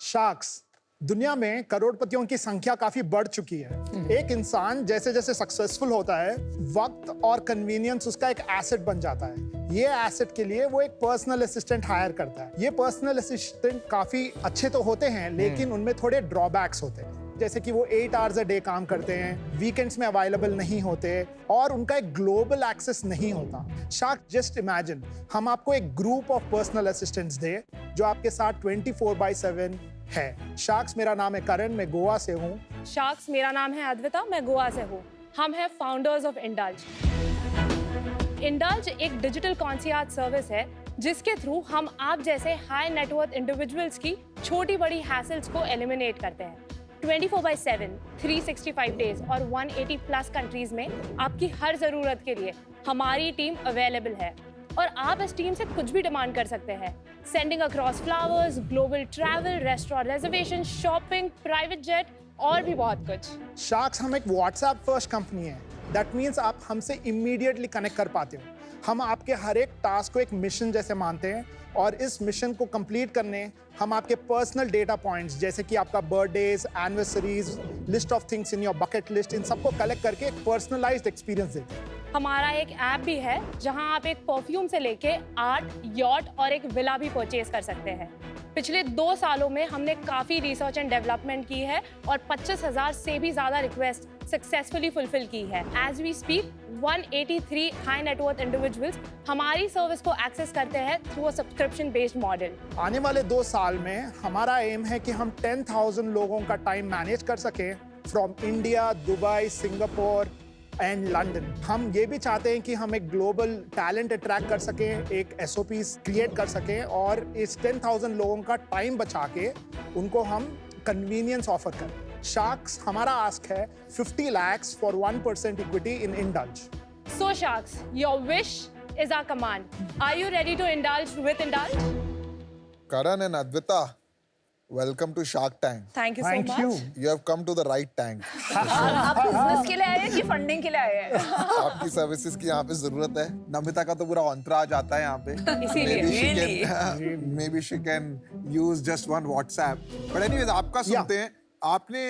Sharks दुनिया में करोड़पतियों की संख्या काफी बढ़ चुकी है। एक इंसान जैसे जैसे सक्सेसफुल होता है, वक्त और कन्वीनियंस उसका एक एसेट बन जाता है। ये एसेट के लिए वो एक पर्सनल असिस्टेंट हायर करता है। ये पर्सनल असिस्टेंट काफी अच्छे तो होते हैं, लेकिन उनमें थोड़े ड्रॉबैक्स होते हैं, जैसे कि वो 8 आवर्स अ डे काम करते हैं, वीकेंड्स में अवेलेबल नहीं होते और उनका एक ग्लोबल एक्सेस नहीं होता। शार्क, जस्ट इमेजिन हम आपको एक ग्रुप ऑफ पर्सनल असिस्टेंट्स दे जो आपके साथ 24/7 है। शार्क्स, मेरा नाम है करण, मैं गोवा से हूँ। शार्क्स, मेरा नाम है अद्विता, मैं गोवा से हूँ। हम हैं फाउंडर्स ऑफ इंडल्ज। इंडल्ज एक डिजिटल कॉन्सियर्ज सर्विस है जिसके थ्रू हम आप जैसे हाई नेटवर्थ इंडिविजुअल्स की छोटी बड़ी हैसल्स को एलिमिनेट करते हैं। 24/7, 365 डेज और 180 प्लस कंट्रीज में आपकी हर जरूरत के लिए हमारी टीम अवेलेबल है और आप इस टीम से कुछ भी डिमांड कर सकते हैं। Sending across flowers, global travel, restaurant reservation, shopping, private jet और भी बहुत कुछ। शार्क्स, हम एक व्हाट्सएप फर्स्ट कंपनी है। दैट मीन्स आप हमसे इमीडिएटली कनेक्ट कर पाते हो। हम आपके हर एक टास्क को एक मिशन जैसे मानते हैं और इस मिशन को कंप्लीट करने हम आपके पर्सनल डेटा पॉइंट्स जैसे कि आपका birthdays, anniversaries, list of things in your bucket list, इन सबको कलेक्ट करके एक पर्सनलाइज्ड एक्सपीरियंस देते हैं। हमारा एक ऐप भी है जहां आप एक परफ्यूम से लेके आर्ट, यॉट और एक विला भी परचेज कर सकते हैं। पिछले 2 सालों में हमने काफी रिसर्च एंड डेवलपमेंट की है और 25,000 से भी ज्यादा रिक्वेस्ट सक्सेसफुली फुलफिल की है। As we speak 183 high net worth individuals हमारी सर्विस को एक्सेस करते हैं through a subscription based model. आने वाले 2 साल में हमारा एम है कि हम 10,000 लोगों का टाइम मैनेज कर सकें from India, Dubai, Singapore and London. हम ये भी चाहते हैं कि हम एक ग्लोबल टैलेंट अट्रैक्ट कर सकें, एक SOPs क्रिएट कर सकें और इस 10,000 लोगों का टाइम बचा के उनको हम कन्वीनियंस ऑफर करें। शार्क्स, हमारा आस्क है 50 lakhs for 1% equity in Indulge. So Sharks, your wish is our command. Are you ready to indulge with Indulge? Karan and Advita, welcome to Shark Tank. Thank you so Thank much. you. You have come to the right tank. आप business के लिए आए हैं कि funding के लिए आए हैं? आपकी सर्विसेज की यहाँ पे जरूरत है। नमिता का तो पूरा ऑन्ट्राज आता है यहाँ पे। इसीलिए। Maybe she can use just one WhatsApp. But anyways, आपका सुनते हैं। आपने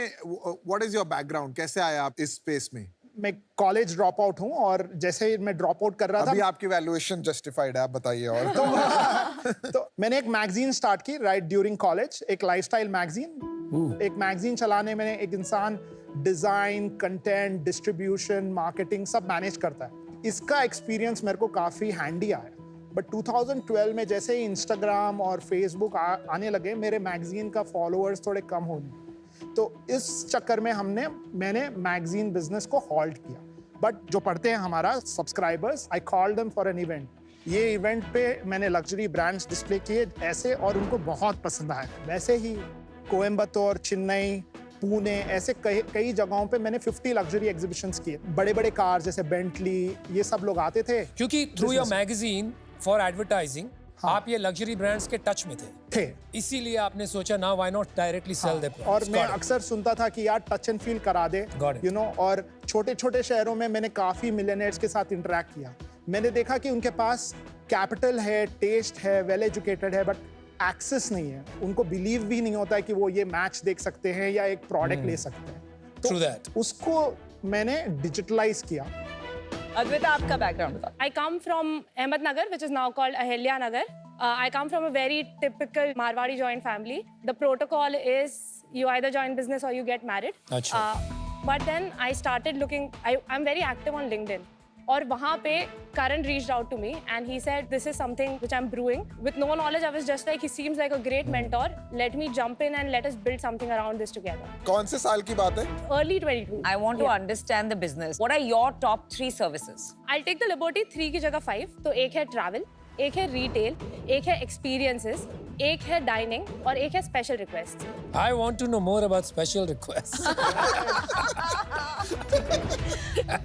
what is your background? कैसे आए आप इस स्पेस में? मैं कॉलेज ड्रॉप आउट हूँ और जैसे मैं ड्रॉप आउट कर रहा अभी था आपकी वैल्यूएशन जस्टिफाइड है, आप बताइए। और तो मैंने एक मैगजीन स्टार्ट की राइट ड्यूरिंग कॉलेज, एक लाइफस्टाइल मैगजीन। एक मैगजीन चलाने में एक इंसान डिजाइन, कंटेंट, डिस्ट्रीब्यूशन, मार्केटिंग सब मैनेज करता है। इसका एक्सपीरियंस मेरे को काफी हैंडी आया। बट 2012 में जैसे ही इंस्टाग्राम और फेसबुक आने लगे, मेरे मैगजीन का फॉलोअर्स थोड़े कम होने, तो इस चक्कर में मैंने मैगजीन बिजनेस को हॉल्ट किया। बट जो पढ़ते हैं हमारा subscribers, I call them for an event. ये इवेंट पे मैंने लग्जरी ब्रांड्स डिस्प्ले किए ऐसे और उनको बहुत पसंद आया। वैसे ही कोयम्बतूर, चेन्नई, पुणे, ऐसे कई जगहों पे मैंने 50 लग्जरी एग्जीबिशंस किए। बड़े बड़े कार जैसे बेंटली, ये सब लोग आते थे क्योंकि through your magazine for advertising आप ये लग्जरी ब्रांड्स के टच में थे, इसीलिए आपने सोचा ना why not directly sell them. और मैं अक्सर सुनता था कि यार टच एंड फील करा दे, यू नो। और छोटे छोटे शहरों में मैंने काफी मिलियनेयर्स के साथ इंटरेक्ट किया। मैंने देखा कि उनके पास कैपिटल है, टेस्ट है, वेल एजुकेटेड है, बट एक्सेस नहीं है। उनको बिलीव भी नहीं होता है कि वो ये मैच देख सकते हैं या एक प्रोडक्ट ले सकते हैं। तो उसको मैंने डिजिटलाइज किया। अद्विता, आपका बैकग्राउंड बताओ। I come from Ahmednagar, which is now called Ahilya Nagar. I come from a very typical Marwari joint family. The protocol is you either join business or you get married. But then I started looking. I'm very active on LinkedIn. और वहाँ पे Karan reached out to me and he said, this is something which I'm brewing. With no knowledge, I was just like, he seems like a great mentor. Let me jump in and let us build something around this together. कौन से साल की बात है? Early 22. I want to understand the business. What are your top 3 services? I'll take the liberty 3 की जगह 5. तो एक है ट्रैवल, एक है रिटेल, एक है एक्सपीरियंसेस, एक है डाइनिंग और एक है special request. I want to know more about special requests.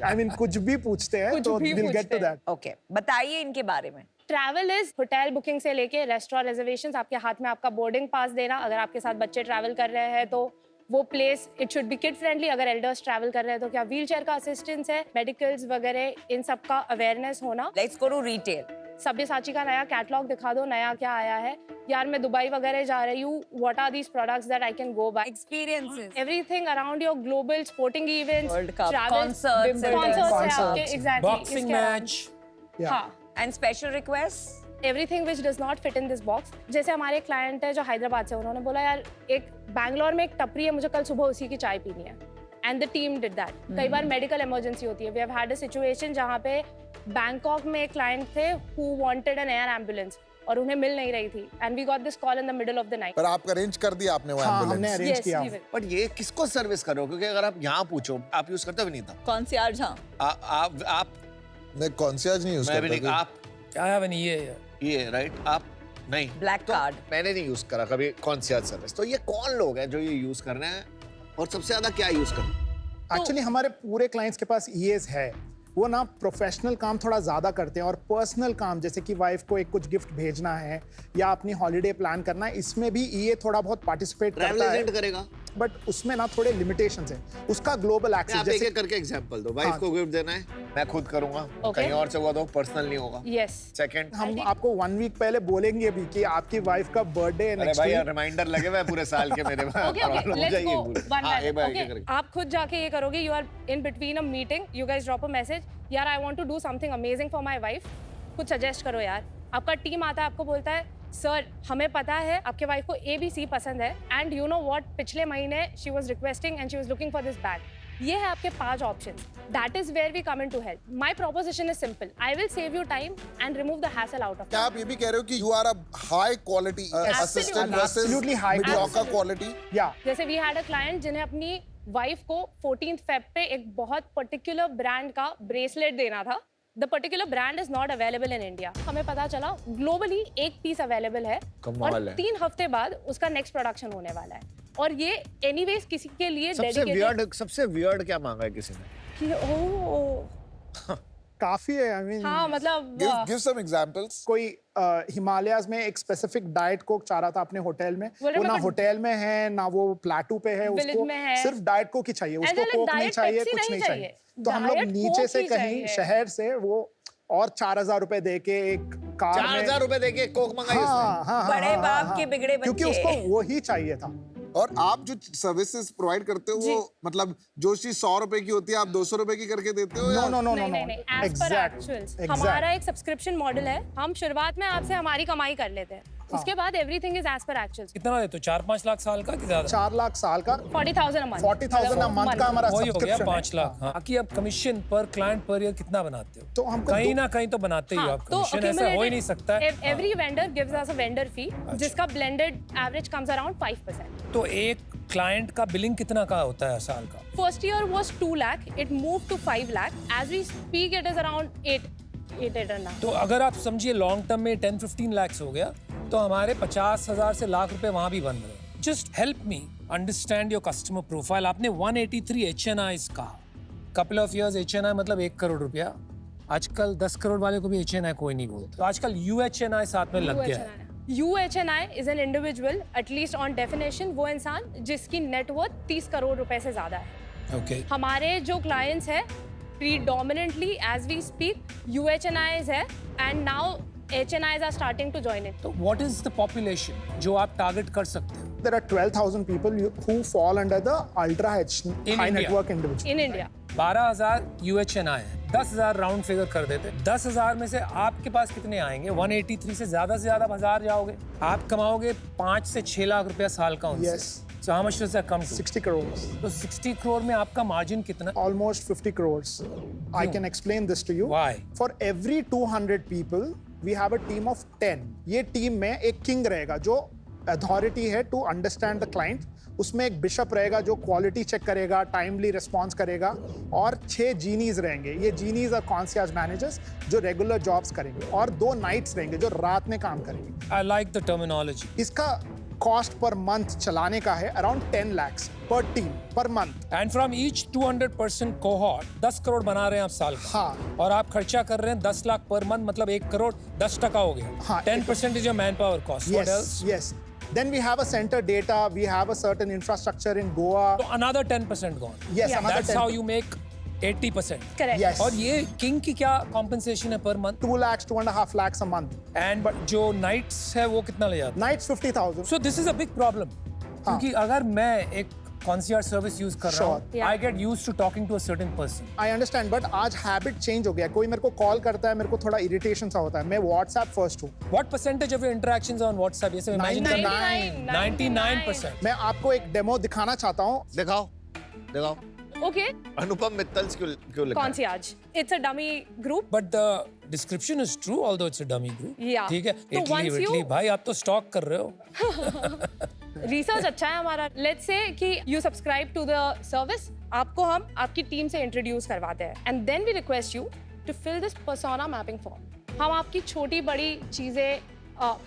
I mean, कुछ भी पूछते हैं तो we'll get to that. Okay, बताइए इनके बारे में। ट्रैवल इज होटल बुकिंग से लेके रेस्टोरेंट रिजर्वेशंस, आपके हाथ में आपका बोर्डिंग पास देना। अगर आपके साथ बच्चे ट्रैवल कर रहे हैं तो वो place it should be kid friendly. अगर एल्डर्स ट्रैवल कर रहे हैं तो क्या व्हील चेयर का असिस्टेंस है, मेडिकल्स वगैरह, इन सब का अवेयरनेस होना। Let's go to retail. Sabyasachi का नया कैटलॉग दिखा दो, नया क्या आया है, यार मैं दुबई वगैरह जा रही हूँ, what are these products that I can go buy, Experiences. Everything around your global sporting events, World Cup, travel, concerts, sponsors है आपके, concerts, एग्जैक्टली, बॉक्सिंग मैच, हाँ, And special requests? Everything which does not fit in this box. जैसे हमारे client है जो हैदराबाद से, उन्होंने बोला यार एक बैंगलोर में एक टपरी है, मुझे कल सुबह उसी की चाय पीनी है, and the team did that. कई बार मेडिकल इमरजेंसी होती है, we have had a situation जहाँ पे बैंकॉक में एक क्लाइंट थे who wanted an air ambulance और उन्हें मिल नहीं रही थी, and we got this call in the middle of the night. पर आप अरेंज कर दिया आपने वो हाँ, हमने एम्बुलेंस? अरेंज Yes, किया। we will. बट ये किसको सर्विस करो, क्योंकि अगर आप यहाँ पूछो, आप यूज करते हो नहीं था? Concierge, हाँ. आप नहीं, कॉन्शियस नहीं यूज मैं भी करता नहीं, कोई। आप I have an EA. ये राइट, आप नहीं, Black card. मैंने नहीं यूज करा कभी कॉन्शियस सर्विस। तो ये कौन लोग हैं जो ये यूज कर रहे हैं और सबसे ज्यादा क्या यूज कर रहे हैं? एक्चुअली हमारे पूरे क्लाइंट्स के पास ईएस है, वो ना प्रोफेशनल काम थोड़ा ज़्यादा करते हैं और पर्सनल काम जैसे कि वाइफ को एक कुछ गिफ्ट भेजना है या अपनी हॉलीडे प्लान करना है, इसमें भी ईए थोड़ा बहुत पार्टिसिपेट ट्रैवल करता है, एजेंट करेगा? बट उसमें ना थोड़े लिमिटेशंस हैं। उसका ग्लोबल एक्सेस आप एक जैसे एक करके एग्जांपल दो। वाइफ हाँ। को गिफ्ट देना है, मैं खुद करूंगा, Okay. कहीं और से हुआ तो पर्सनल नहीं होगा। यस, सेकंड, हम आपको 1 वीक पहले बोलेंगे भी कि आपकी वाइफ का बर्थडे है अरे नेक्स्ट भाई वीक। रिमाइंडर लगे हुए पूरे साल के मेरे पास। Okay okay, let's go one हाँ, बाय एक बार ओके। एक करके। आप खुद जाके ये करोगे, you are in between a meeting, you guys drop a message, यार I want to do something amazing for my wife, कुछ सजेस्ट करो यार। आपका टीम आता है, आपको बोलता है सर हमें पता है आपके वाइफ को ABC पसंद है, एंड यू नो व्हाट, पिछले महीने she was requesting and she was looking for this bag. ये है आपके 5 options, that is where we come in to help. My proposition is simple, I will save you time and remove the hassle out of. क्या आप ये भी कह रहे हो कि you are a high quality assistant versus Absolutely high mediocre quality. Quality? या जैसे वी हैड अ क्लाइंट जिन्हें अपनी वाइफ को 14th Feb पे एक बहुत पर्टिकुलर ब्रांड का ब्रेसलेट देना था। The particular brand is not available in India. हमें पता चला ग्लोबली एक पीस अवेलेबल है कमाल और है। 3 हफ्ते बाद उसका नेक्स्ट प्रोडक्शन होने वाला है, और ये एनीवेज किसी के लिए सबसे वियर्ड क्या मांगा है किसी ने? ओह काफी है, आई मीन हाँ, मतलब गिव सम एग्जांपल्स। कोई हिमालयाज में एक स्पेसिफिक डाइट कोक चाह रहा था अपने होटल में, बोल रहे वो ना मैं- होटल में है ना वो प्लाटू पे है, Village उसको में है। सिर्फ डाइट कोक ही चाहिए, उसको like कोक नहीं diet चाहिए, Pepsi कुछ नहीं नहीं चाहिए। चाहिए। तो हम लोग Diet नीचे Coke से ही कहीं चाहिए। शहर से वो और 4000 रुपए दे के एक कार 4000 रुपए देके कोक मंगाई हाँ, उसने? हाँ, हाँ, बड़े हाँ, बाप हाँ, के बिगड़े क्योंकि बच्चे। उसको वो ही चाहिए था। और आप जो सर्विसेज प्रोवाइड करते हो वो मतलब जो चीज 100 रुपए की होती है आप 200 रुपए की करके देते हो? नो नो नो नो नहीं नहीं नो नहीं, as per actuals। हमारा एक सब्सक्रिप्शन मॉडल है, हम शुरुआत में आपसे हमारी कमाई कर लेते हैं, उसके बाद everything is as per actuals. कितना देते हो? 4-5 लाख साल का कि ज्यादा? 4 लाख साल का 40,000 a month। 40,000 a month का हमारा वही हो गया सब्सक्रिप्शन 5 लाख। हाँ, बाकी अब कमीशन पर क्लाइंट पर ईयर कितना बनाते हो? तो हमको कहीं दो- ना कहीं तो बनाते ही हो आप तो कमीशन, ऐसा हो ही नहीं सकता है। Every vendor gives us a vendor fee जिसका ब्लेंडेड एवरेज कम्स अराउंड 5%। तो एक क्लाइंट का बिलिंग कितना का होता है साल का? First year was 2 lakh, it moved to 5 lakh. As we speak, it is around 8 now. तो अगर आप समझिए लॉन्ग टर्म में 10-15 लाख हो गया, तो हमारे 50,000 से लाख रुपए वहां भी बन रहे हैं। Just help me understand your customer profile. आपने 183 HNIs कहा, कपल ऑफ इयर्स HNI मतलब 1 करोड़ रुपया। आजकल 10 करोड़ वाले को भी HNI कोई नहीं बोलता, तो आजकल UHNI साथ में लग गया है। UHNI is an individual, at least on definition, वो इंसान जिसकी नेटवर्थ 30 करोड़ रुपए से ज्यादा है। ओके, हमारे जो क्लाइंट्स हैं predominantly as we speak UHNIs है, and now HNIs are starting to join in. तो व्हाट इज द पॉपुलेशन जो आप टारगेट कर सकते हो? There are 12,000 people who fall under the ultra high India. net worth individual. In India. 12,000 UHNI है, 10,000 round figure कर देते। 10,000 में से आपके पास कितने आएंगे? 183 से ज्यादा 1000 जाओगे। आप कमाओगे 5 से 6 लाख रुपया साल का उनसे। Yes. So how much does that come to? 60 crores. तो 60 करोड़ में आपका मार्जिन कितना? Almost 50 crores. I can explain this to you. Why? For every 200 people, we have a team of 10. ये टीम में एक किंग रहेगा जो अथॉरिटी है टू अंडरस्टैंड द क्लाइंट। उसमें एक बिशप रहेगा जो क्वालिटी चेक करेगा, टाइमली रिस्पॉन्स करेगा, और 6 जीनीज रहेंगे। ये जीनीज और कॉन्सियज मैनेजर्स जो रेगुलर जॉब्स करेंगे, और 2 नाइट्स रहेंगे जो रात में काम करेंगे। I like the terminology. इसका कॉस्ट पर मंथ चलाने का है अराउंड 10 lakhs पर team per month. And from each 200% cohort 10 crore बना रहे हैं आप साल का। हाँ। और आप खर्चा कर रहे हैं 10 लाख पर मंथ, मतलब 1 करोड़ 10% हो गया। हाँ, 10% is your manpower cost. What else? Yes. Then we have a center data. We have a certain infrastructure in Goa. So another 10% gone. Yes, Yeah. another That's 10. how you make Correct. Yes. और ये king की क्या compensation है per month? 2 lakhs, 2.5 lakhs a month. And जो nights है वो कितना ले जाता है? Nights 50,000. So this is a big problem, क्योंकि अगर मैं एक कॉन्सियर्ज सर्विस यूज कर रहा हूँ, Yeah. I get used to talking to a certain person. I understand, but आज हैबिट चेंज हो गया. कोई मेरे को कॉल करता है, मेरे को थोड़ा इरिटेशन सा होता है. मैं व्हाट्सएप फर्स्ट हूँ. What percentage of your interactions on WhatsApp? ये सब इमेजिन करना. 99%. मैं आपको एक डेमो दिखाना चाहता हूँ. दिखाओ दिखाओ Okay. अनुपम मित्तल क्यों लिखा है? Concierge. It's a dummy group. But the description is true, although it's a dummy group. Yeah. ठीक है. तो इटली once इटली you- भाई आप तो स्टॉक कर रहे हो. रिसर्च अच्छा है हमारा. लेट्स से कि you subscribe to the service, आपको हम आपकी टीम से इंट्रोड्यूस करवाते हैं and then we request you to fill this persona mapping form. हम आपकी छोटी बड़ी चीजें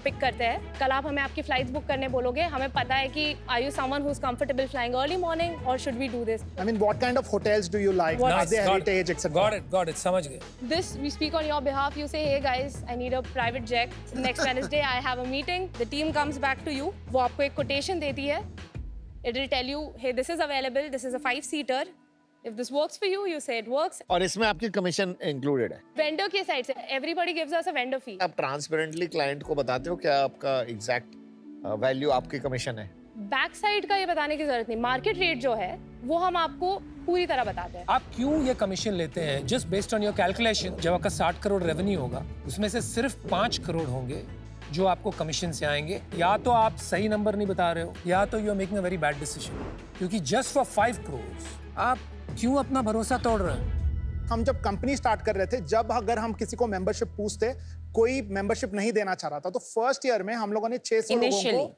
पिक करते हैं. कल आप हमें आपकी फ्लाइट्स बुक करने बोलोगे, हमें पता है कि are you someone who is comfortable flying early morning और should we do this. I mean, what kind of hotels do you like? What- Are they Got it. heritage, etc.? Got it. समझ गए. This we speak on your behalf. You say, hey guys, I need a private jet. Next Wednesday I have a meeting. The team comes back to you. वो आपको एक quotation देती है. It will tell you, hey, this is available. This is a 5-seater. If this works for you, you say it works. और इसमें आपकी commission included है. Vendor के साइड से everybody gives us a vendor fee. आप transparently client को बताते हो क्या आपका एग्जैक्ट वैल्यू आपकी कमीशन है? बैक साइड का ये बताने की जरूरत नहीं. मार्केट रेट जो है वो हम आपको पूरी तरह बताते हैं. आप क्यों ये कमीशन लेते हैं? Just based on your calculation, जब आपका 60 करोड़ रेवेन्यू होगा, उसमें से सिर्फ 5 करोड़ होंगे जो आपको कमीशन से आएंगे. या तो आप सही नंबर नहीं बता रहे हो, या तो you are making a very bad decision. क्योंकि जस्ट फॉर 5 करोड़ आप क्यों अपना भरोसा तोड़ रहे हो? हम जब कंपनी स्टार्ट कर रहे थे, जब अगर हम किसी को मेंबरशिप पूछते, कोई मेंबरशिप नहीं देना चाह रहा था, तो फर्स्ट ईयर में हम लोगों ने 600 लोगों को Initially.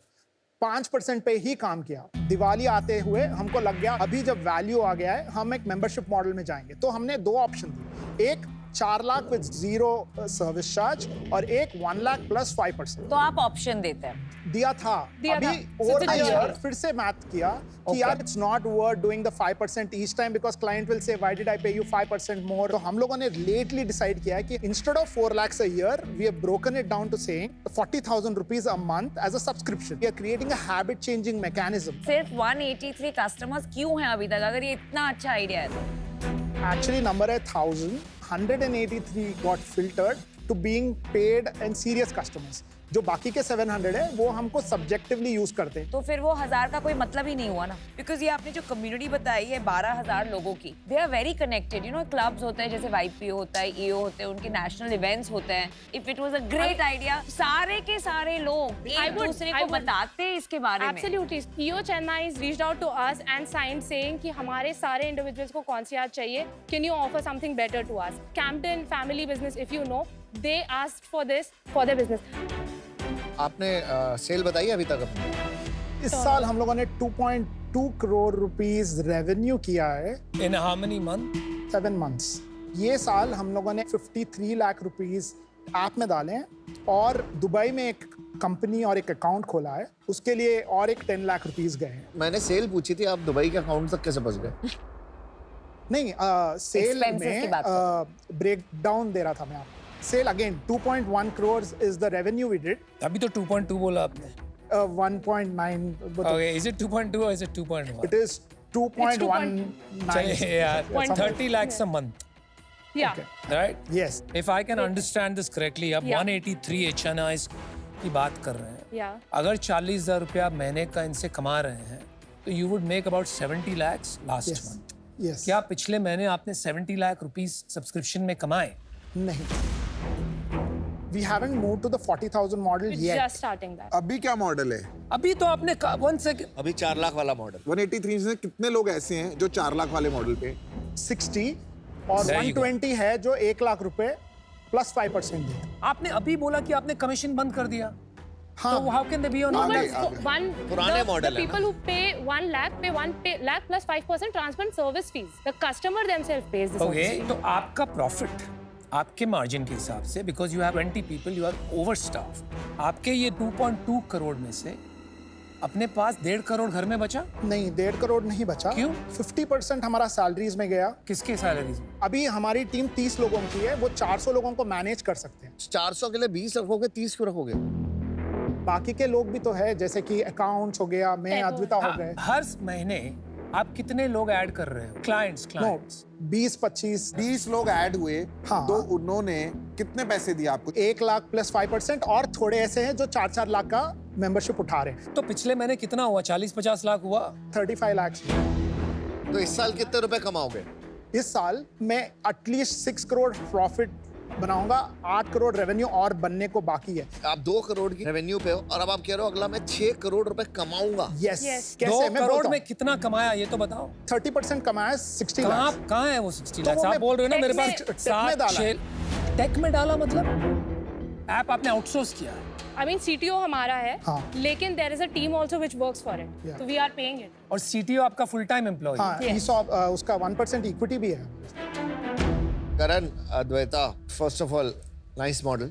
5% पे ही काम किया. दिवाली आते हुए हमको लग गया अभी जब वैल्यू आ गया है हम एक मेंबरशिप मॉडल में जाएंगे. तो हमने 2 ऑप्शन दिए. एक 4 लाख विद 0 सर्विस चार्ज और एक 1 लाख प्लस 5%. तो आप ऑप्शन देते हैं. दिया था. दिया अभी था. Over Since the it's a year year. फिर से मैथ किया कि यार it's not worth doing the 5% each time because client will say why did I पे यू 5% मोर. तो हम लोगों ने लेटली डिसाइड किया है कि instead of 4 lakhs a year we have broken it down to saying 40,000 rupees a month as a subscription. We are creating a habit changing mechanism. सिर्फ 183 customers क्यों हैं अभी तक, अगर ये इतना अच्छा आइडिया है तो? Actually number है 1,000. 183 got filtered to being paid and serious customers. जो बाकी के 700 है वो हमको सब्जेक्टिवली यूज करते हैं. तो फिर वो 1000 का कोई मतलब ही नहीं हुआ ना. बिकॉज ये आपने जो कम्युनिटी बताई है 12,000 लोगोों की, they are very connected. You know clubs होते हैं जैसे वाईपीओ होता है, ईओ होते हैं, उनके नेशनल इवेंट्स होते हैं. If it was a great idea, सारे के सारे लोग एक दूसरे को बताते हैं इसके बारे में. Absolutely. EO Chennai has reached out to us and signed saying कि हमारे सारे individuals को concierge चाहिए. Can you offer something better to us? Camden Family Business, if you know, they asked for this for their business. आपने cell बताई अभी तक अपनी? इस साल हम लोगों ने 2.2 करोड़ रुपीस रेवेन्यू किया है. In how many month? 7 months. ये साल हम लोगों ने 53 लाख रुपीस ऐप में डाले हैं और दुबई में एक कंपनी और एक अकाउंट खोला है. उसके लिए और एक 10 लाख रुपीस गए हैं. मैंने सेल पूछी थी, आप दुबई के अकाउंट तक कैसे पहुंच गए? नहीं, सेल Expenses की बात में ब्रेक डाउन दे रहा था मैं आपको. Sell again 2.1 crores is the revenue we did. अभी तो 2.2 बोला आपने. 1.9 but Okay, is it 2.2 or is it 2.1? it is 2.19. चलिए यार, something. 30 lakhs a month, Yeah. right? Yes. If I can understand this correctly, आप Yeah. 183 HNIs की बात कर रहे हैं. Yeah. अगर 40,000 रुपया महीने का इनसे कमा रहे हैं, तो you would make about 70 lakhs last Yes. month. Yes. क्या पिछले महीने आपने 70 लाख रुपीस सब्सक्रिप्शन में कमाए? नहीं. We haven't moved to the 40,000 model We're yet. just starting that. अभी क्या मॉडल है? अभी तो आपने 1 सेकंड. अभी 4 लाख वाला मॉडल. 183 में कितने लोग ऐसे हैं जो 4 लाख वाले मॉडल पे? 60 और There you go. 120 है जो 1 लाख रुपए प्लस 5% देते. आपने अभी बोला कि आपने कमीशन बंद कर दिया. हाँ. तो how can they be on No, आगे, but आगे. one पुराने the model है people who pay 1 lakh pay 1 lakh plus 5% transparent service fees. The customer themselves pays this. Okay, service fee. तो आपका प्रॉफिट आपके मार्जिन के हिसाब से, because you have 20 people, you are over staff, आपके ये 2.2 करोड़ में से अपने पास 1.5 करोड़ घर में बचा. नहीं, 1.5 करोड़ नहीं बचा. क्यों? 50% हमारा सैलरीज में गया. किसके सैलरीज में? अभी हमारी टीम 30 लोगों की है, वो 400 लोगों को मैनेज कर सकते हैं. 400 के लिए 20 रखोगे, 30 क्यों रखोगे? बाकी के लोग भी तो है, जैसे कि अकाउंट्स हो गया, मैं Tech हो अद्विता हो गए. हर महीने आप कितने लोग ऐड कर रहे हो? क्लाइंट्स नो क्लाइंट्स 20-25 20 लोग ऐड हुए हाँ। तो उन्होंने कितने पैसे दिए आपको? 1 लाख प्लस 5% और थोड़े ऐसे हैं जो 4-4 लाख का मेंबरशिप उठा रहे हैं। तो पिछले महीने कितना हुआ? 40-50 लाख हुआ। 35 लाख। तो इस साल कितने रुपए कमाओगे? इस साल मैं एटलीस्ट 6 करोड़ प्रॉफिट बनाऊंगा, 8 करोड़ रेवेन्यू और बनने को बाकी है। आप 2 करोड़ की रेवेन्यू पे हो और अब आप कह रहे हो अगला मैं 6 करोड़ रुपए कमाऊंगा। Yes Yes. कैसे 2 मैं करोड़ बोलता में हूं। कितना कमाया ये तो बताओ। 30% कमाया 60 लाख। कहाँ है वो 60 तो लाख? वो आप मैं बोल रहे हो ना मेरे टेक पास में डाला है। टेक में डाला मतलब ऐप आपने आउटसोर्स किया है। I mean CTO हमारा है, हाँ। लेकिन there is a team also which works for it. Yeah. So we are paying it. और सीटीओ आपका फुल टाइम एम्प्लॉय। हाँ ESOP उसका 1% इक्विटी भी है। Karan, Advaita, first of all nice model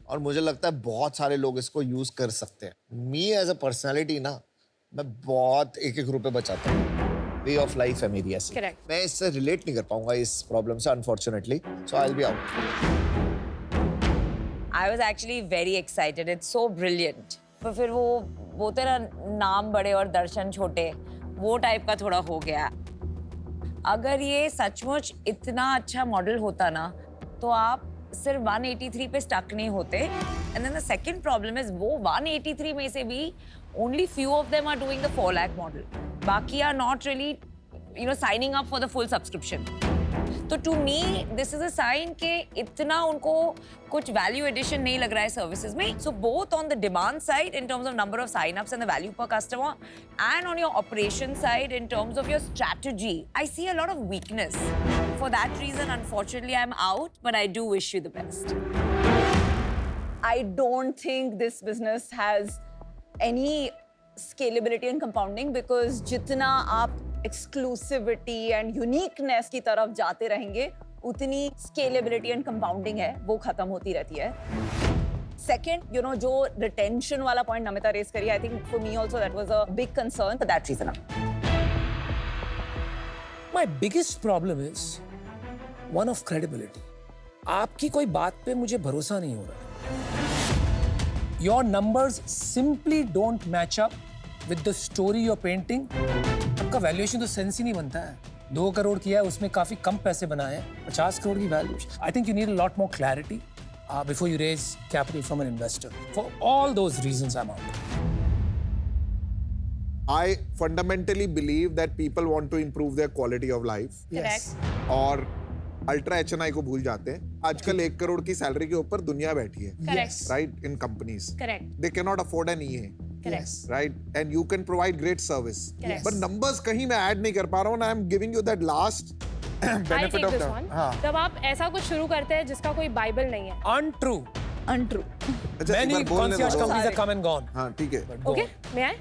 और मुझे लगता है बहुत सारे लोग इसको यूज कर सकते हैं। मी एज अ पर्सनालिटी ना, मैं बहुत एक रुपए बचाता हूँ। वे ऑफ लाइफ है मेरी ऐसी। Correct. मैं इससे रिलेट नहीं कर पाऊंगा इस प्रॉब्लम से unfortunately, so I will be out. I was actually very excited. It's so brilliant. पर फिर वो तेरा नाम बड़े और दर्शन छोटे वो टाइप का थोड़ा हो गया। अगर ये सचमुच इतना अच्छा मॉडल होता ना तो आप सिर्फ 183 पे स्टक नहीं होते। And then the second problem is वो 183 में से भी only few of them are doing the 4 lakh model, बाकी are not really signing up for the full subscription. तो to me this is a sign कि इतना उनको कुछ वैल्यू एडिशन नहीं लग रहा है सर्विसेज में। So both on the demand side in terms of number of sign ups and the value per customer and on your operation side in terms of your strategy I see a lot of weakness. For that reason unfortunately I am out, but I do wish you the best. I don't think this business has any scalability and compounding because जितना आप exclusivity and uniqueness की तरफ जाते रहेंगे उतनी scalability and compounding है वो खत्म होती रहती है। Second, जो retention वाला point नमिता raise करी, I think for me also that was a big concern for that reason. My biggest problem is one of credibility. आपकी कोई बात पे मुझे भरोसा नहीं हो रहा। Your numbers simply don't match up with the story you're painting. आपका वैल्यूएशन तो सेंस ही नहीं बनता है। 2 करोड़ किया है, उसमें काफी कम पैसे बनाए हैं, 50 करोड़ की valuation. I think you need a lot more clarity before you raise capital from an investor. For all those reasons, I'm out. I fundamentally believe that people want to improve their quality of life. Yes. और ultra HNI को भूल जाते हैं। आजकल 1 करोड़ की salary के ऊपर दुनिया बैठी है। Correct. Right, in companies. Correct. They cannot afford an EA. Correct. Right, and you can provide great service. Correct. But numbers कहीं मैं ऐड नहीं कर पा रहा हूँ, and I'm giving you that last I'll benefit take of this the one. हाँ। जब आप ऐसा कुछ शुरू करते हैं जिसका कोई बाइबल नहीं है, Untrue. Untrue. अच्छा, एक Many बार बोलने concierge दो। companies have come and gone. हाँ, ठीक है। But go okay on. मैं आए?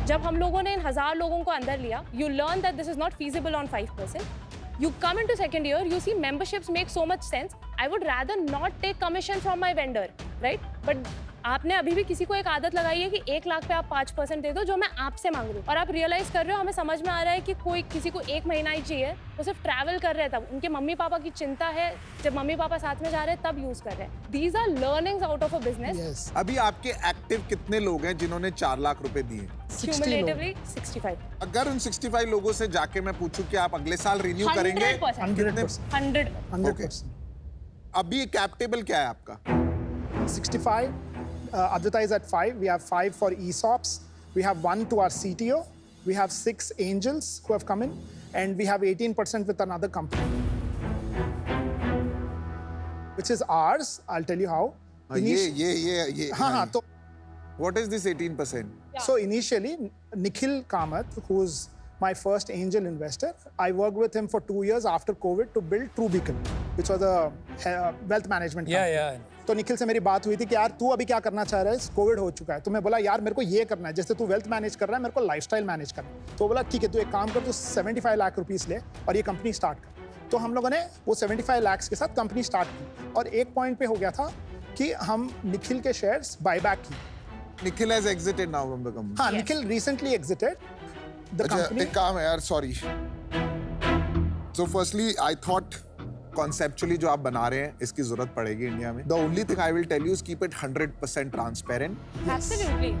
जब हम लोगों ने इन 1000 लोगों को अंदर लिया, you learn that this is not feasible on 5%. You come into second year, you see memberships make so much sense. I would rather not take commission from my vendor, right? But आपने अभी भी किसी को एक आदत लगाई है कि 1 लाख पे आप 5% दे दो जो मैं आपसे मांग रही हूँ, और आप रियलाइज कर रहे हो, हमें समझ में आ रहा है कि कोई किसी को 1 महीना ही चाहिए, वो सिर्फ ट्रैवल कर रहे हैं तब, उनके मम्मी पापा की चिंता है, जब मम्मी पापा साथ में जा रहे हैं तब यूज कर रहे हैं। These are learnings out of a business. Yes. अभी आपके एक्टिव कितने लोग हैं जिन्होंने 4 लाख रुपए दिए? 60 लोग। Cumulatively 65. अगर उन 65 लोगों से जाके मैं पूछूं कि आप अगले साल रिन्यू करेंगे? 100%. 100%. 100. 100%. अभी कैप टेबल क्या है आपका? 65. Advita is at 5. We have 5 for ESOPs. We have 1 to our CTO. We have 6 angels who have come in, and we have 18% with another company, which is ours. I'll tell you how. हाँ, ये हाँ हाँ तो What is this 18%? So initially, Nikhil Kamath, who's my first angel investor, I worked with him for 2 years after COVID to build True Beacon, which was a wealth management Yeah, company. yeah. I know. तो निखिल से मेरी बात हुई थी कि यार तू अभी क्या करना चाह रहा है, कोविड हो चुका है। तो मैं बोला यार मेरे को ये करना है, जैसे तू वेल्थ मैनेज कर रहा है मेरे को लाइफस्टाइल मैनेज करना है। तो बोला ठीक है, तू एक काम कर, तू 75 लाख रुपीस ले और ये कंपनी स्टार्ट कर। तो हम लोगों ने वो 75 लाख के साथ कंपनी स्टार्ट की, और एक पॉइंट पे हो गया था कि हम निखिल के शेयर्स बायबैक की। Nikhil has exited now from the company. हाँ, निखिल recently exited the अच्छा, company. एक काम है यार, sorry. So firstly, I thought conceptually जो आप बना रहे हैं इसकी जरूरत पड़ेगी इंडिया में. The only thing I will tell you is keep it 100% transparent. Absolutely.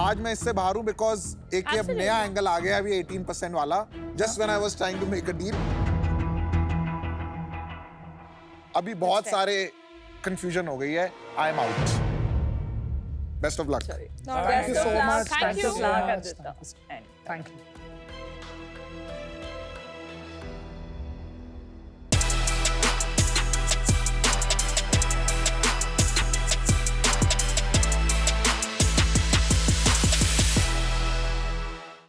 आज मैं इससे बाहर हूं बिकॉज एक ये अब Absolutely. नया एंगल आ गया अभी 18% वाला. Just when I was trying to make a deal. अभी बहुत सारे कंफ्यूजन हो गई है. I am out. Best of luck. Thank you so much. Thank you. so much. Thank you.